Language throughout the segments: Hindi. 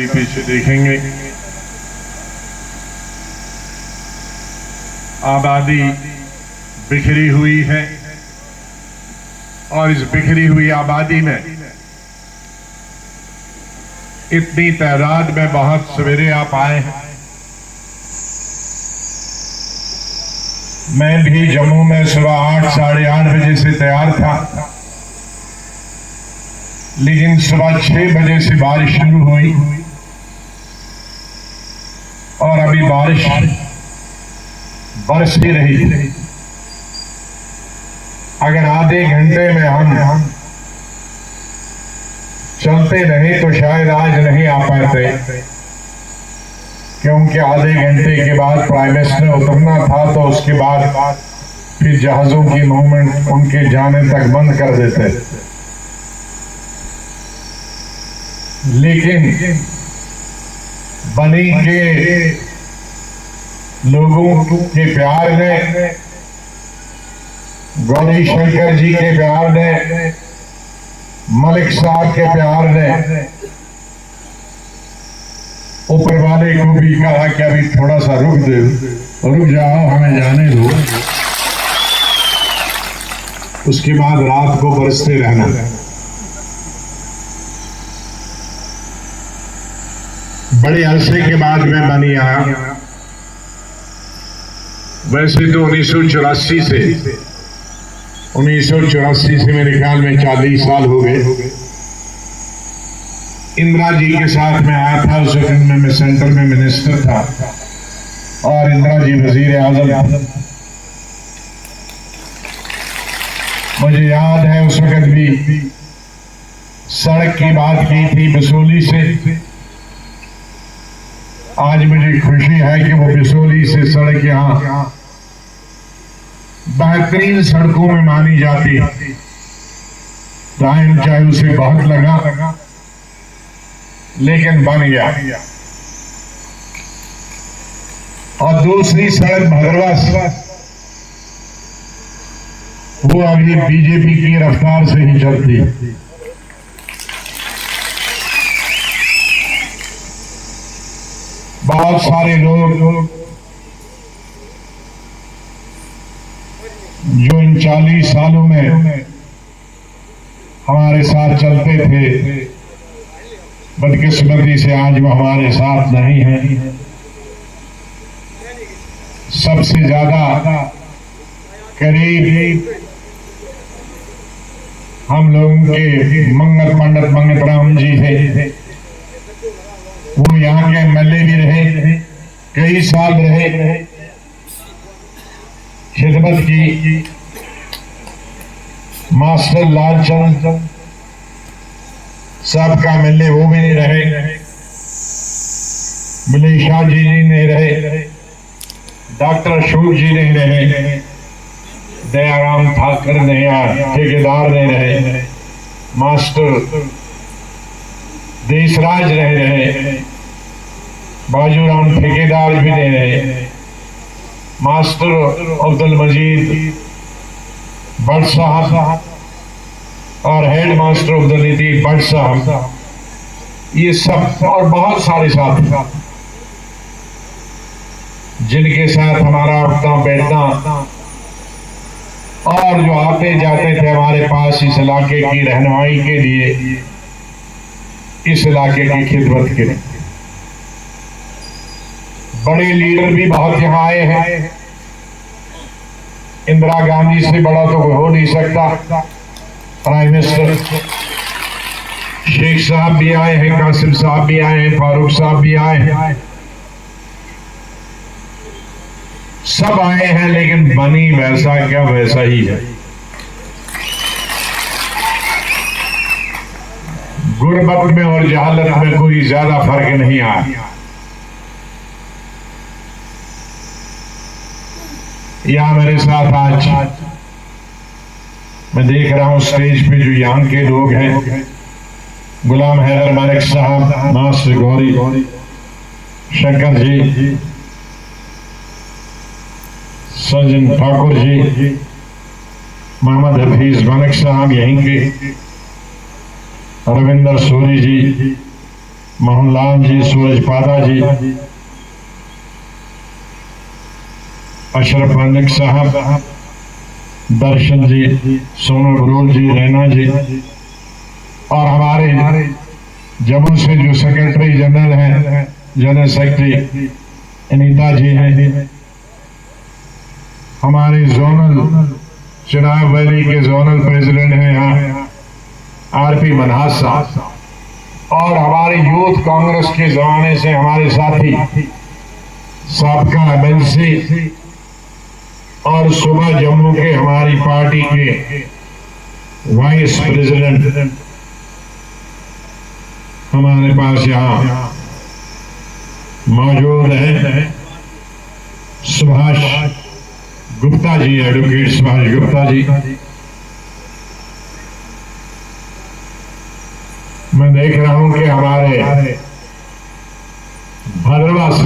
पीछे देखेंगे आबादी बिखरी हुई है और इस बिखरी हुई आबादी में इतनी तादाद में बहुत सवेरे आप आए हैं। मैं भी जम्मू में सुबह 8 साढ़े 8 बजे से तैयार था, लेकिन सुबह 6 बजे से बारिश शुरू हुई और अभी बारिश बरस ही रही। अगर आधे घंटे में हम चलते रहे तो शायद आज नहीं आ पाते, क्योंकि आधे घंटे के बाद प्राइम मिनिस्टर उतरना था, तो उसके बाद फिर जहाजों की मूवमेंट उनके जाने तक बंद कर देते। लेकिन बनी के लोगों के प्यार ने, गौरी शंकर जी के प्यार ने, मलिक साहब के प्यार ने ऊपर वाले को भी कहा कि अभी थोड़ा सा रुक जाओ, हमें जाने दो, उसके बाद रात को बरसते रहना। बड़े अरसे के बाद मैं बनी आया। वैसे तो 1984 से मेरे ख्याल में 40 साल हो गए। इंदिरा जी के साथ में आया था, उस वक्त में मैं सेंटर में मिनिस्टर था और इंदिरा जी वजीर आजम। मुझे याद है उस वक्त भी सड़क की बात की थी बिसोली से। आज मुझे खुशी है कि वो बिसोली से सड़क यहाँ बेहतरीन सड़कों में मानी जाती। टाइम चाहे उसे बहुत लगा, लेकिन बन गया। और दूसरी सड़क भद्रवा, वो अभी बीजेपी की रफ्तार से ही चलती। बहुत सारे लोग जो इन 40 सालों में हमारे साथ चलते थे, बदकिस्मती से आज वो हमारे साथ नहीं है। सबसे ज्यादा करीब हम लोगों के पंडित मंगत राम जी थे। वो यहाँ के एमएलए भी रहे, कई साल रहे, खिदमत की। मास्टर लालचंद साहब का एमएलए वो भी नहीं रहे, मलेशा जी नहीं रहे, डॉक्टर अशोक जी नहीं रहे, दयाराम ठाकर नहीं, ठेकेदार नहीं रहे, मास्टर देशराज रहे, बाजूराम ठेकेदार भी नहीं रहे, मास्टर अब्दुल मजीद भट्ट साहब और हेड मास्टर अब्दुल लतीफ भट्ट साहब, ये सब और बहुत सारे साथी जिनके साथ हमारा उठना बैठना और जो आते जाते थे हमारे पास इस इलाके की रहनुमाई के लिए, इस इलाके की खिदमत के लिए। बड़े लीडर भी बहुत यहाँ आए हैं। इंदिरा गांधी से बड़ा तो कोई हो नहीं सकता। प्राइम मिनिस्टर शेख साहब भी आए हैं, कासिम साहब भी आए हैं, फारूक साहब भी आए हैं, सब आए हैं, लेकिन बनी वैसा क्या वैसा ही है। गुर्बत में और जहालत में कोई ज्यादा फर्क नहीं आया। यहाँ मेरे साथ आज मैं देख रहा हूँ स्टेज पे जो यहाँ के लोग हैं, गुलाम हैदर मलिक साहब, मास्टर गौरी शंकर जी, सज्जन ठाकुर जी, मोहम्मद हफीज मलिक साहब यहीं के, रविंदर सोरी जी, मोहनलाल जी, सूरजपादा जी, अशरफ मलिक साहब, दर्शन जी, सोनू बरूल जी, रैना जी, और हमारे जम्मू से जो सेक्रेटरी जनरल हैं, जनरल सेक्रेटरी अनीता जी हैं, हमारे जोनल चिनाब वैली के जोनल प्रेसिडेंट हैं यहाँ आरपी मनहास साहब, और हमारे यूथ कांग्रेस के जमाने से हमारे साथी साबका एमएलसी और सुबह जम्मू के हमारी पार्टी के वाइस प्रेसिडेंट हमारे पास यहाँ मौजूद हैं। सुभाष गुप्ता जी, एडवोकेट सुभाष गुप्ता जी, मैं देख रहा हूं कि हमारे भद्रवा से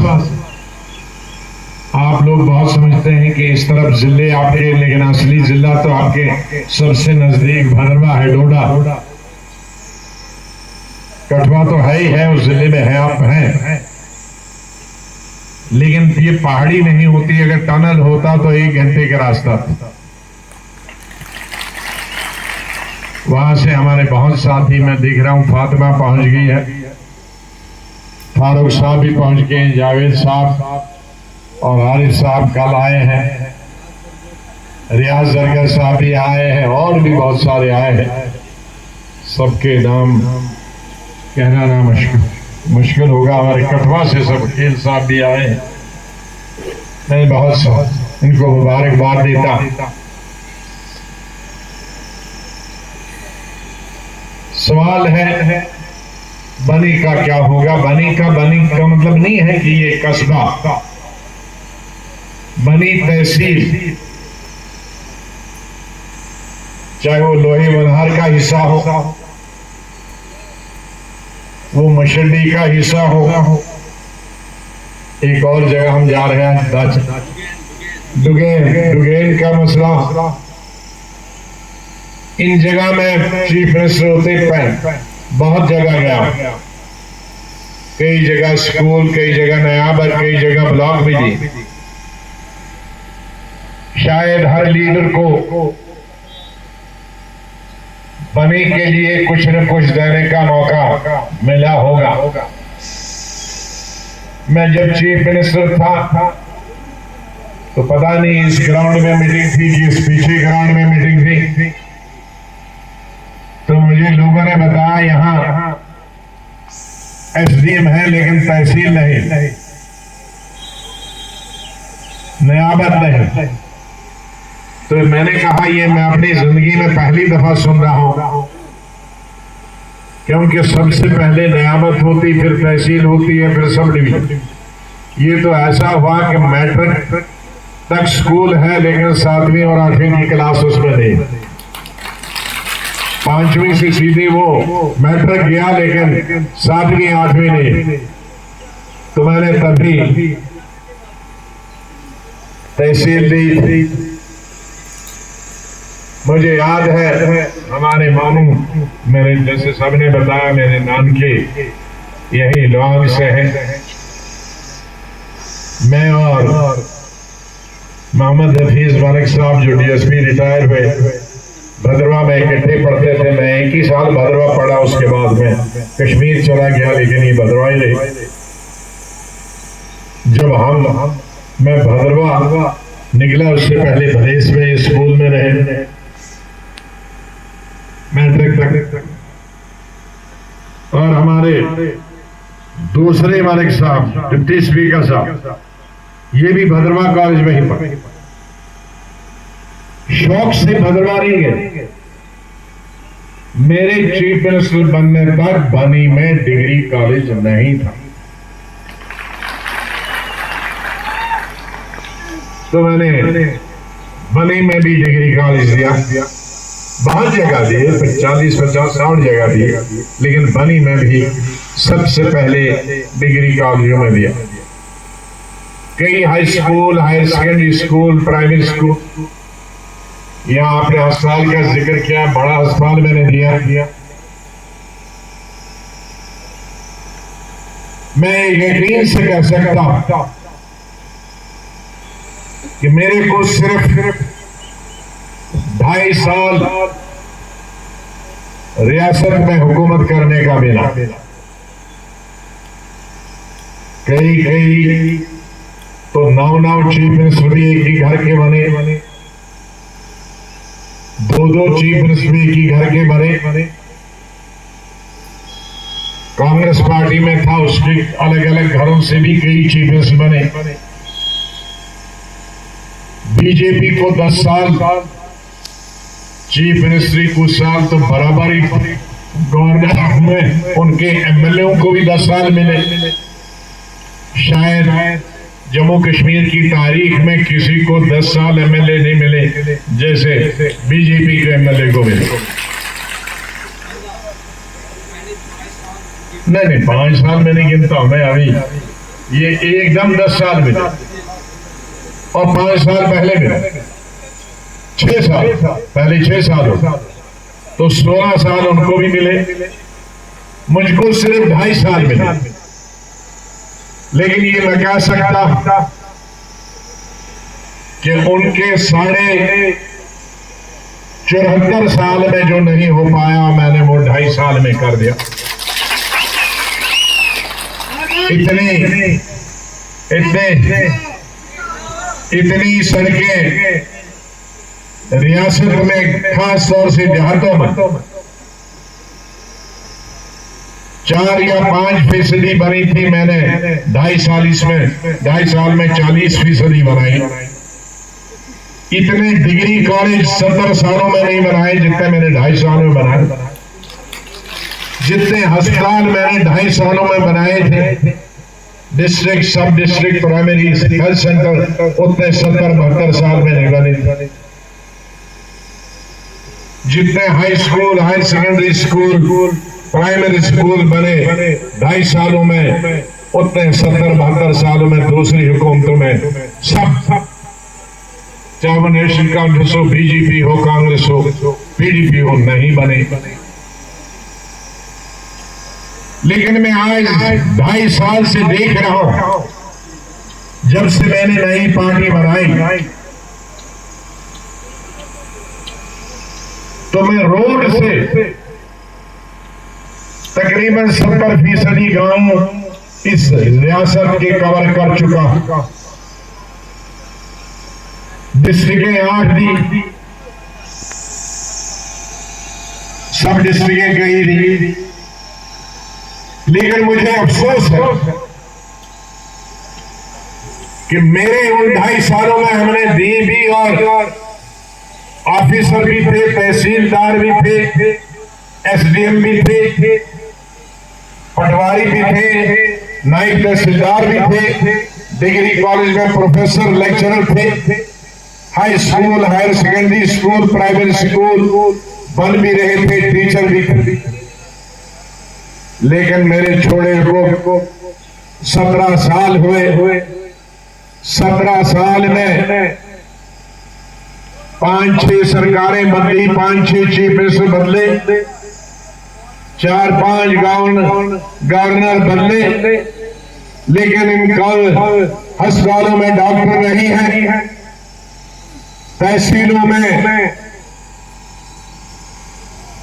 आप लोग बहुत समझते हैं कि इस तरफ जिले आपके, लेकिन असली जिला तो आपके सबसे नजदीक भद्रवा है, डोडा, कठुआ तो है ही है, उस जिले में है, आप हैं, लेकिन ये पहाड़ी नहीं होती। अगर टनल होता तो 1 घंटे का रास्ता था। वहां से हमारे बहुत साथी, मैं देख रहा हूं फातिमा पहुंच गई है, फारूक साहब भी पहुंच गए हैं, जावेद साहब और हारिस साहब कल आए हैं, रियाज जरगर साहब भी आए हैं, और भी बहुत सारे आए हैं। सबके नाम कहना ना मुश्किल होगा। हमारे कठुआ से सब खेल साहब भी आए हैं, मैं बहुत इनको मुबारकबाद देता। सवाल है बनी का क्या होगा। बनी का मतलब नहीं है कि ये कस्बा, बनी तहसील, चाहे वो लोहे वनहार का हिस्सा हो, वो मशड्डी का हिस्सा हो, एक और जगह हम जा रहे हैं डुगेन का मसला, इन जगह में चीफ मिनिस्टर होते बहुत जगह गया, कई जगह स्कूल, कई जगह नयाबर, कई जगह ब्लॉक भी दी। शायद हर लीडर को बनी के लिए कुछ न कुछ देने का मौका मिला होगा। मैं जब चीफ मिनिस्टर था तो पता नहीं इस ग्राउंड में मीटिंग थी कि इस पीछे ग्राउंड में मीटिंग थी, तो मुझे लोगों ने बताया यहाँ एसडीएम है लेकिन तहसील नहीं, नयाबत नहीं। तो मैंने कहा ये मैं अपनी जिंदगी में पहली दफा सुन रहा हूं, क्योंकि सबसे पहले नयाबत होती, फिर तहसील होती है, फिर सब डिवीजन। ये तो ऐसा हुआ कि मैट्रिक तक स्कूल है लेकिन 7वीं और 8वीं की क्लास उसमें नहीं, 5वीं से सीधी वो मैट्रिक गया लेकिन 7वीं 8वीं नहीं। तो मैंने तभी तहसील दी थी। मुझे याद है हमारे मामू, मेरे जैसे सबने बताया, मेरे नानके यही लॉन्ग से है। मैं और मोहम्मद हफीज मलिक साहब जो डीएसपी रिटायर हुए, भद्रवा में इकट्ठे पढ़ते थे। मैं एक ही साल भद्रवा पढ़ा, उसके बाद में कश्मीर चला गया, लेकिन ये भद्रवा ही रही। जब मैं भद्रवा निकला उससे पहले भदेस में स्कूल में रहे मैट्रिक तक, और हमारे दूसरे मलिक साहब डिप्टी स्पीकर साहब, ये भी भद्रवा कॉलेज में ही पढ़े। शौक से भद्रवा नहीं गए। मेरे चीफ मिनिस्टर बनने तक बनी में डिग्री कॉलेज नहीं था, तो मैंने बनी में भी डिग्री कॉलेज दिया। बहुत जगह दिए, 40, 50, 60 जगह दिए, लेकिन बनी में भी सबसे पहले डिग्री कॉलेजों में दिया। कई high school, higher secondary school, primary school, यहाँ आपने अस्पताल का जिक्र किया, बड़ा अस्पताल मैंने दिया। मैं यकीन से कह सकता कि मेरे को सिर्फ 2.5 साल रियासत में हुकूमत करने का मिला। कई तो 9 चीफ मिनिस्टर भी एक ही घर के बने, 2 चीफ मिनिस्टर भी एक ही घर के बने। कांग्रेस पार्टी में था, उसके अलग अलग घरों से भी कई चीफ मिनिस्टर बने। बीजेपी को 10 साल चीफ मिनिस्ट्री, कुछ साल तो बराबर ही गवर्नर में उनके एमएलए को भी 10 साल मिले। शायद जम्मू कश्मीर की तारीख में किसी को 10 साल एमएलए नहीं मिले जैसे बीजेपी के एमएलए को मिले। नहीं 5 साल में नहीं गिनता हूं मैं, अभी ये एकदम 10 साल मिले और 5 साल पहले मिले, 6 साल पहले 6 साल हो तो 16 साल उनको भी मिले, मुझको सिर्फ 2.5 साल मिले। लेकिन ये मैं कह सकता कि उनके 74.5 साल में जो नहीं हो पाया मैंने वो 2.5 साल में कर दिया। इतनी सड़कें रियासत में, खास तौर से देहातों में 4 या 5% बनी थी, मैंने 2.5 साल में 40% बनाई। इतने डिग्री कॉलेज 70 सालों में नहीं बनाए जितने मैंने 2.5 साल में बनाए। जितने अस्पताल मैंने 2.5 सालों में बनाए थे, डिस्ट्रिक्ट, सब डिस्ट्रिक्ट, प्राइमरी हेल्थ सेंटर, उतने 70-72 साल में नहीं बने। जितने high school, higher secondary school, primary school बने 2.5 सालों में, उतने 70-72 सालों में दूसरी हुकूमतों में सब, चाहे वो नेशनल कांग्रेस हो, बीजेपी हो, कांग्रेस हो, पीडीपी हो, नहीं बने। लेकिन मैं आज 2.5 साल से देख रहा हूं, जब से मैंने नई पार्टी बनाई तो मैं रोड से तकरीबन 70% गांव इस रियासत के कवर कर चुका। डिस्ट्रिक्टें 8 दी, सब डिस्ट्रिक्टें गई थी। लेकिन मुझे अफसोस है कि मेरे उन 2.5 सालों में हमने दी भी, और ऑफिसर भी थे, तहसीलदार भी थे, एसडीएम भी थे, पटवारी भी थे, नायब तहसीलदार भी थे, डिग्री कॉलेज में प्रोफेसर, लेक्चरर थे, high school, higher secondary school, private school बन भी रहे थे, टीचर भी थे। लेकिन मेरे छोड़े को 17 साल हुए। 17 साल में 5-6 सरकारें बदली, 5-6 चीफ मिनिस्टर बदले, 4-5 गवर्नर बदले, लेकिन इन अस्पतालों में डॉक्टर नहीं है, तहसीलों में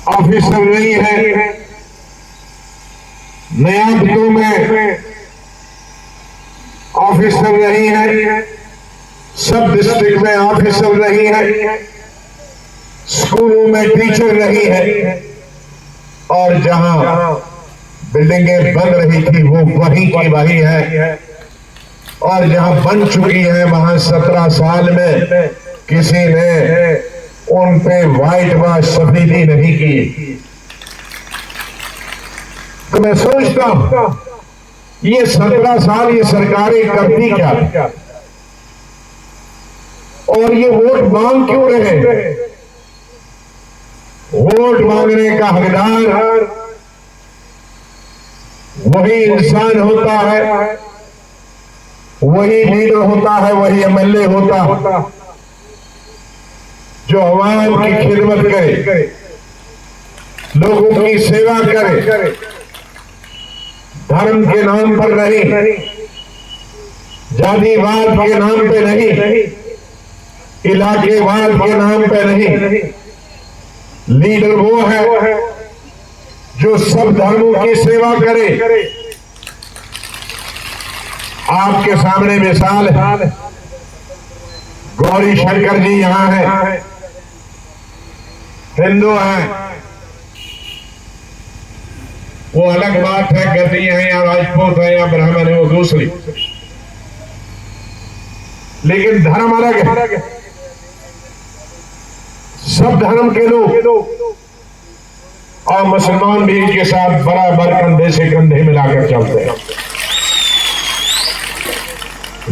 ऑफिसर नहीं है, न्यायालयों में ऑफिसर नहीं है, सब डिस्ट्रिक्ट में ऑफिसर नहीं है, स्कूलों में टीचर नहीं है, और जहां बिल्डिंगें बन रही थी वो वही की वही है, और जहां बन चुकी है वहां 17 साल में किसी ने उन पे व्हाइट वॉश सफेदी नहीं की। तो मैं सोचता हूं ये 17 साल ये सरकारें करती क्या, और ये वोट मांग क्यों रहे? वोट मांगने का हकदार वही इंसान होता है, वही लीडर होता है, वही एमएलए होता जो अवाम की खिदमत करे, लोगों की सेवा करे, धर्म के नाम पर नहीं, जातिवाद के नाम पे नहीं, इलाकेवाद के नाम पे नहीं। लीडर वो है जो सब धर्मों की सेवा करे। आपके सामने मिसाल है, गौरी शंकर जी यहां है, हिंदू हैं, वो अलग बात है, गद्दी है या राजपूत है या ब्राह्मण है, वो दूसरी, लेकिन धर्म अलग है। सब धर्म के लोग और मुसलमान भी इनके साथ बराबर कंधे से कंधे मिलाकर चलते हैं।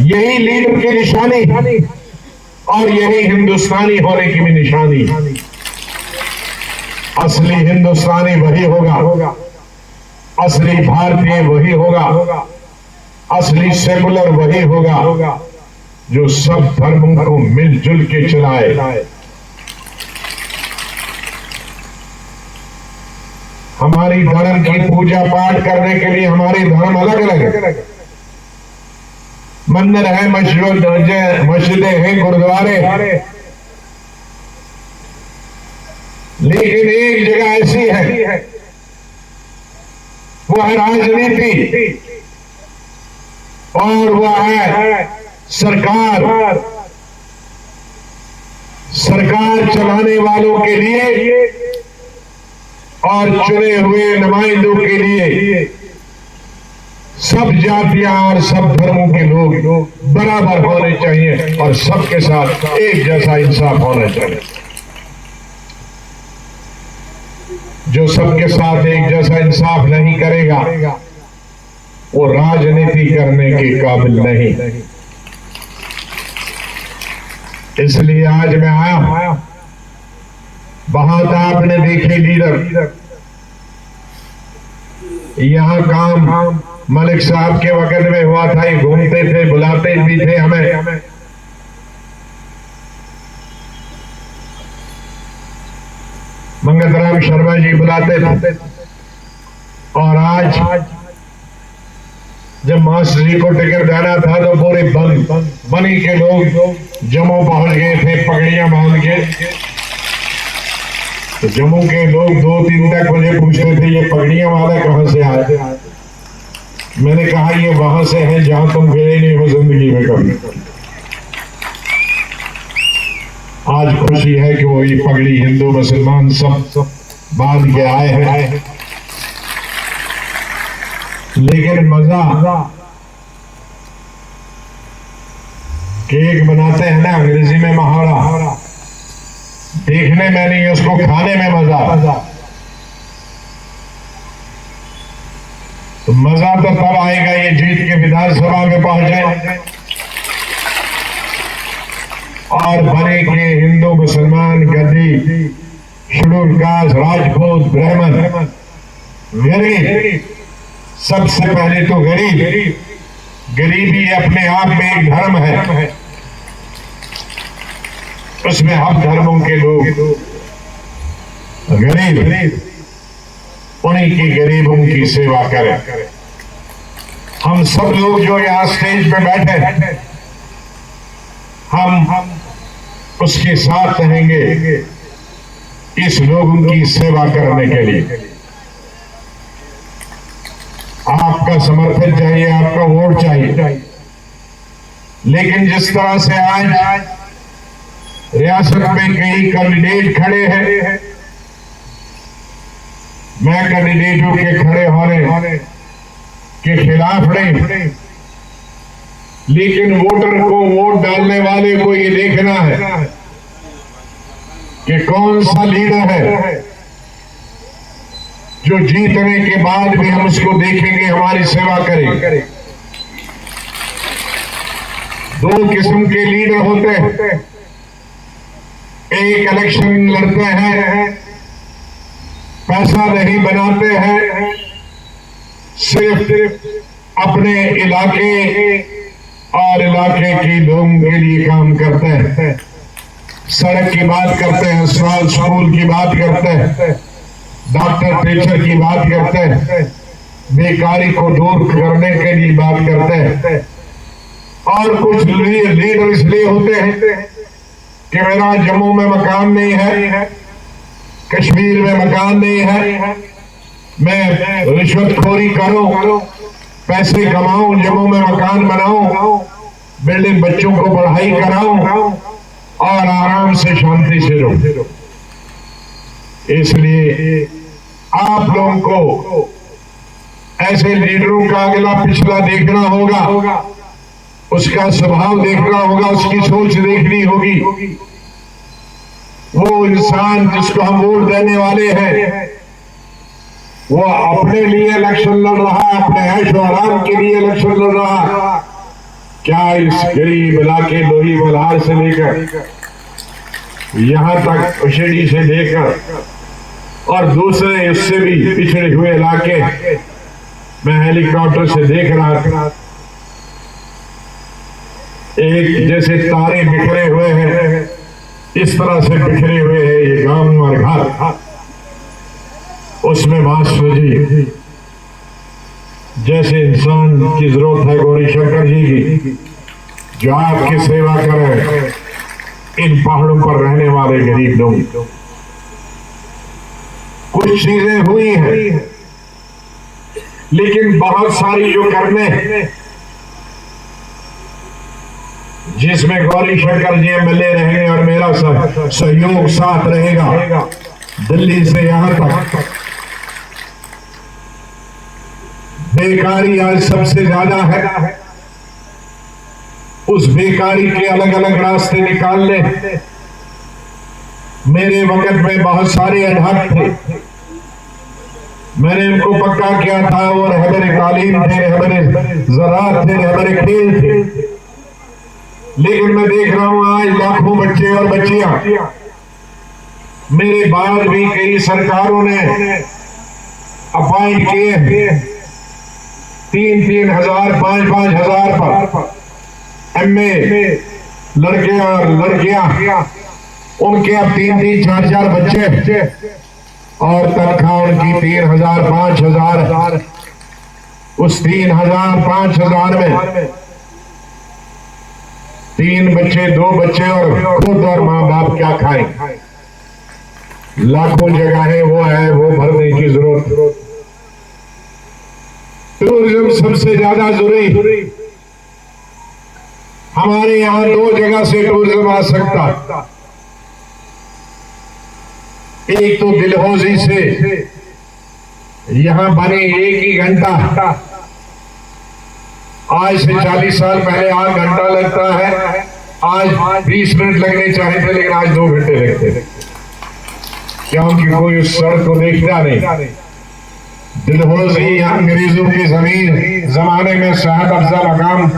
यही लीडर की निशानी और यही हिंदुस्तानी होने की भी निशानी। असली हिंदुस्तानी वही होगा, असली भारतीय वही होगा, असली सेकुलर वही होगा जो सब धर्मों को मिलजुल के चलाए। हमारी धर्म की पूजा पाठ करने के लिए हमारे धर्म अलग अलग है। मंदिर है, मस्जिदें हैं, गुरुद्वारे, लेकिन एक जगह ऐसी है, वो है राजनीति और वो है सरकार। सरकार चलाने वालों के लिए और चुने हुए नुमाइंदों के लिए सब जातियां और सब धर्मों के लोग बराबर होने चाहिए और सबके साथ एक जैसा इंसाफ होना चाहिए। जो सबके साथ एक जैसा इंसाफ नहीं करेगा वो राजनीति करने के काबिल नहीं। इसलिए आज मैं आया, बहुत आपने देखे लीडर, यहां काम मलिक साहब के वक्त में हुआ था, ये घूमते थे, बुलाते भी थे हमें। मंगतराम शर्मा जी बुलाते थे। और आज जब मास्टर जी को टिकट देना था तो पूरे बनी के लोग जम्मू पहुंच गए थे पगड़ियां बांध के। तो जम्मू के लोग 2-3 तक मुझे पूछते थे ये पगड़ियां वाला कहां से आए। मैंने कहा ये वहां से है जहां तुम गए नहीं हो जिंदगी में कभी। आज खुशी है कि वो ये पगड़ी हिंदू मुसलमान सब बांध के आए हैं। लेकिन मजा केक बनाते हैं ना अंग्रेजी में महावरा, देखने में नहीं, उसको खाने में मजा। तो मजा तो तब आएगा ये जीत के विधानसभा में पहुंचे और बने के हिंदू मुसलमान गद्दी शेड्यूल कास्ट राजपूत ब्राह्मण गरीब, सबसे पहले तो गरीबी अपने आप में एक धर्म है। उसमें हम धर्मों के लोग गरीब, उन्हीं की गरीबों की सेवा करें। हम सब लोग जो यहाँ स्टेज पे बैठे हम उसके साथ रहेंगे इस लोगों की सेवा करने के लिए। आपका समर्थन चाहिए, आपका वोट चाहिए। लेकिन जिस तरह से आज रियासत में कई कैंडिडेट खड़े हैं, मैं कैंडिडेटों के खड़े होने के खिलाफ नहीं, लेकिन वोटर को वोट डालने वाले को ये देखना है कि कौन सा लीडर है जो जीतने के बाद भी हम उसको देखेंगे, हमारी सेवा करें। दो किस्म के लीडर होते हैं, एक इलेक्शन लड़ते हैं, पैसा नहीं बनाते हैं, सिर्फ अपने इलाके और इलाके के लोगों के लिए काम करते हैं, सड़क की बात करते हैं, स्कूल की बात करते हैं, डॉक्टर टीचर की बात करते हैं, बेकारी को दूर करने के लिए बात करते हैं, और कुछ लीडर इसलिए होते हैं कि मेरा जम्मू में मकान नहीं है, कश्मीर में मकान नहीं है, मैं रिश्वतखोरी करूं, पैसे कमाऊं, जम्मू में मकान बनाऊं, बिल्डिंग, बच्चों को पढ़ाई कराऊं और आराम से शांति से रहूं। इसलिए आप लोगों को ऐसे लीडरों का अगला पिछला देखना होगा, उसका स्वभाव देखना होगा, उसकी सोच देखनी होगी। वो इंसान जिसको हम वोट देने वाले हैं, वो अपने लिए इलेक्शन लड़ रहा है, अपने ऐश और आराम के लिए इलेक्शन लड़ रहा है, क्या इस गरीब इलाके लोही मल्हार से लेकर यहां तक उशेड़ी से लेकर और दूसरे उससे भी पिछड़े हुए इलाके मैं हेलीकॉप्टर से देख रहा था, एक जैसे तारे बिखरे हुए हैं, इस तरह से बिखरे हुए हैं ये गांव और घर। उसमें मास्टर जी जैसे इंसान की जरूरत है, गौरी शंकर जी की, जो आपकी सेवा करें इन पहाड़ों पर रहने वाले गरीब लोग। कुछ चीजें हुई हैं, लेकिन बहुत सारी जो करने जिसमें गौरी शंकर जी एमएलए रहेंगे और मेरा सहयोग साथ रहेगा दिल्ली से यहां तक। बेकारी आज सबसे ज्यादा है, उस बेकारी के अलग अलग रास्ते निकालने। मेरे वक्त में बहुत सारे अध्यक्ष थे, मैंने उनको पक्का किया था, वो रहबरे तालीम थे, रहबरे ज़राअत थे, रहबरे खेल थे। लेकिन मैं देख रहा हूं आज लाखों बच्चे और बच्चियां, मेरे बाद भी कई सरकारों ने अपॉइंट किए हैं, 3-3 हजार 5-5 हजार पर एमए लड़के और लड़कियां, उनके अब 3-3 4-4 बच्चे और तनख्वाह उनकी 3,000 5,000। उस 3,000 5,000 में 3 बच्चे 2 बच्चे और खुद और माँ बाप क्या खाएं। लाखों जगहें वो है, वो भरने की जरूरत। टूरिज्म सबसे ज्यादा जरूरी। हमारे यहां 2 जगह से टूरिज्म आ सकता, एक तो दिलहौजी से, यहां बने 1 ही घंटा, आज से 40 साल पहले 8 घंटा लगता है, आज 20 मिनट लगने चाहे थे, लेकिन आज 2 घंटे लगते थे, क्योंकि कोई उस सड़क को देखता नहीं। दिलहौजी अंग्रेजों की जमीन, जमाने में सेहत अफजा मकाम,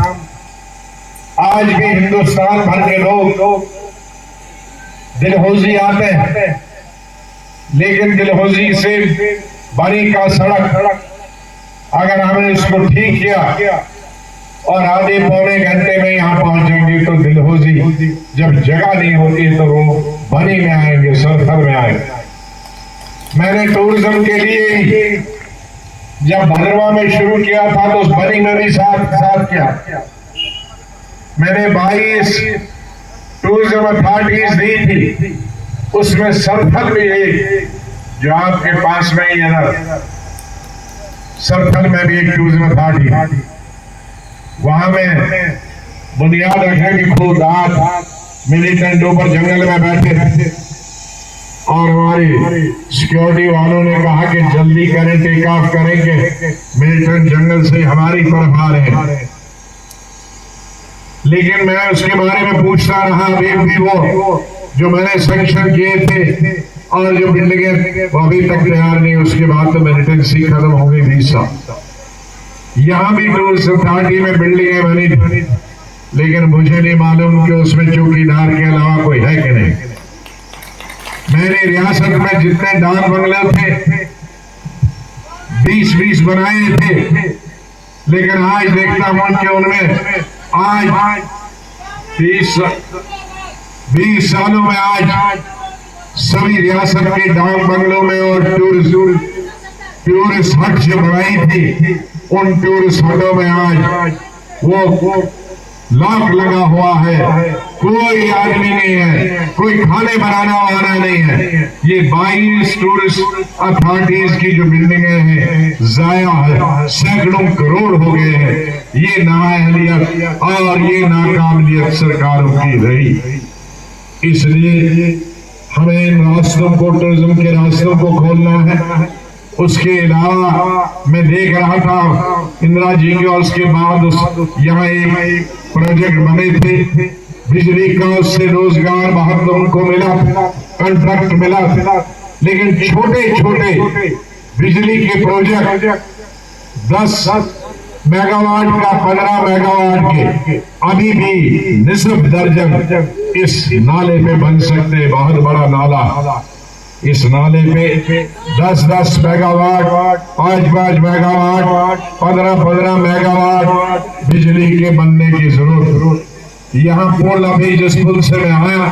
आज भी हिंदुस्तान भर के लोग दिलहौजी आते हैं, लेकिन दिलहौजी से बनी का सड़क अगर हमने इसको ठीक किया और आधे पौने घंटे में यहाँ पहुंचेंगे, तो दिलहौजी जब जगह नहीं होती तो वो बनी में आएंगे, सरथल में आएंगे। मैंने टूरिज्म के लिए जब भद्रवा में शुरू किया था तो उस बनी में भी साथ किया। मैंने 22 टूरिज्म अथॉरिटीज दी थी, उसमें सरथल भी एक, जो आपके पास में ही है ना, सरथल में भी एक टूरिज्म अथॉरिटी, वहां में बुनियाद रखे कि खुद आप मिलिटेंट ऊपर जंगल में बैठे और हमारी सिक्योरिटी वालों ने कहा कि जल्दी करें, टेक ऑफ करेंगे, मिलिटेंट जंगल से हमारी तरफ आ रहे हैं। लेकिन मैं उसके बारे में पूछता रहा, अभी भी वो जो मैंने सैंक्शन किए थे और जो बिल्डिंगें अभी तक तैयार नहीं, उसके बाद तो मिलिटेंसी खत्म हो गई 20 साल। यहाँ भी टूरिज्म अथॉरिटी में बिल्डिंगें बनी, लेकिन मुझे नहीं मालूम कि उसमें चौकीदार के अलावा कोई है कि नहीं। मेरी रियासत में जितने डाक बंगले थे 20-20 बनाए थे, लेकिन आज देखता हूं कि उनमें आज 20 सालों में आज सभी रियासत के डाक बंगलों में और टूरिस्ट हट जो बनाई थी, उन टूरिस्ट हटों में आज वो लॉक लगा हुआ है, कोई आदमी नहीं है, कोई खाने बनाना वाला नहीं है। ये 22 टूरिस्ट अथॉरिटीज की जो बिल्डिंगें हैं जाया है, सैकड़ों करोड़ हो गए हैं। ये नाअहलियत और ये नाकाबिलियत सरकारों की रही। इसलिए हमें इन रास्तों को, टूरिज्म के रास्तों को खोलना है। उसके अलावा मैं देख रहा था इंदिरा जी के, और उसके बाद यहाँ एक प्रोजेक्ट बने थे बिजली का, उससे रोजगार बहुत लोगों को मिला, कॉन्ट्रैक्ट मिला, लेकिन छोटे छोटे बिजली के प्रोजेक्ट 10 मेगावाट का, 15 मेगावाट के अभी भी निस्फ दर्जन इस नाले पे बन सकते। बहुत बड़ा नाला, इस नाले पे 10-10 मेगावाट, 5-5 मेगावाट, 15-15 मेगावाट बिजली के बनने की जरूरत। यहाँ पुल, अभी जिस पुल से मैं आया,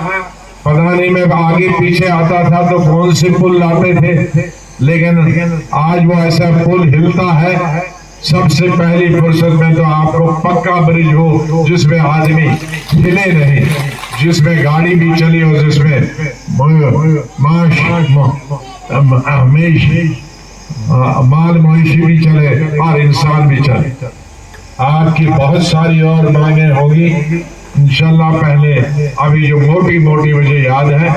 पता नहीं मैं आगे पीछे आता था तो कौन से पुल लाते थे, लेकिन आज वो ऐसा पुल हिलता है। सबसे पहली फुर्सत में तो आपको पक्का ब्रिज हो जिसमें आदमी हिले नहीं, जिसमें गाड़ी भी चली हो, जिसमें माल मवेशी भी चले और इंसान भी चले। आपकी बहुत सारी और मांगे होगी इंशाल्लाह। पहले अभी जो मोटी मोटी मुझे याद है,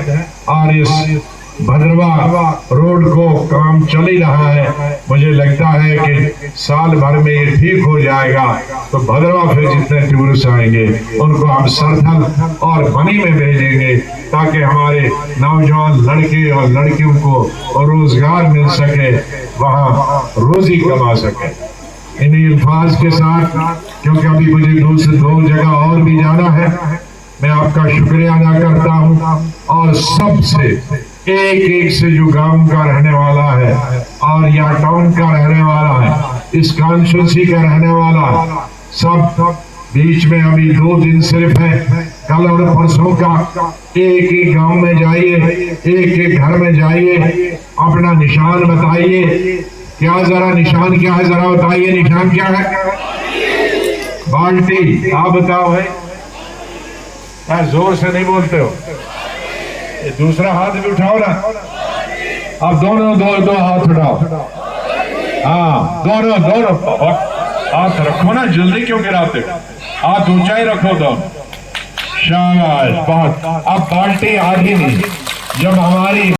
और इस भद्रवा रोड को काम चल ही रहा है, मुझे लगता है कि साल भर में ये ठीक हो जाएगा। तो भद्रवा फिर जितने टूरिस्ट आएंगे उनको हम सरथल और बनी में भेजेंगे, ताकि हमारे नौजवान लड़के और लड़कियों को रोजगार मिल सके, वहाँ रोजी कमा सके। इन्हीं अल्फाज के साथ, क्योंकि अभी मुझे दो जगह और भी जाना है, मैं आपका शुक्रिया अदा करता हूँ। और सबसे एक से जो गांव का रहने वाला है और या टाउन का रहने वाला है, इस कॉन्स्टिट्यूंसी का रहने वाला, सब बीच में अभी 2 दिन सिर्फ है, कल और परसों का। एक गांव में जाइए, एक घर में जाइए, अपना निशान बताइए। क्या जरा निशान क्या है, जरा बताइए निशान क्या है? बाल्टी। आप बताओ है, क्या जोर से नहीं बोलते हो? ये दूसरा हाथ भी उठाओ ना। अब दोनों दो हाथ उठाओ। हाँ, दोनों हाथ रखो ना, जल्दी क्यों गिराते हो? हाथ ऊंचाई रखो दोनों। शाबाश, बहुत। अब बाल्टी आधी नहीं, जब हमारी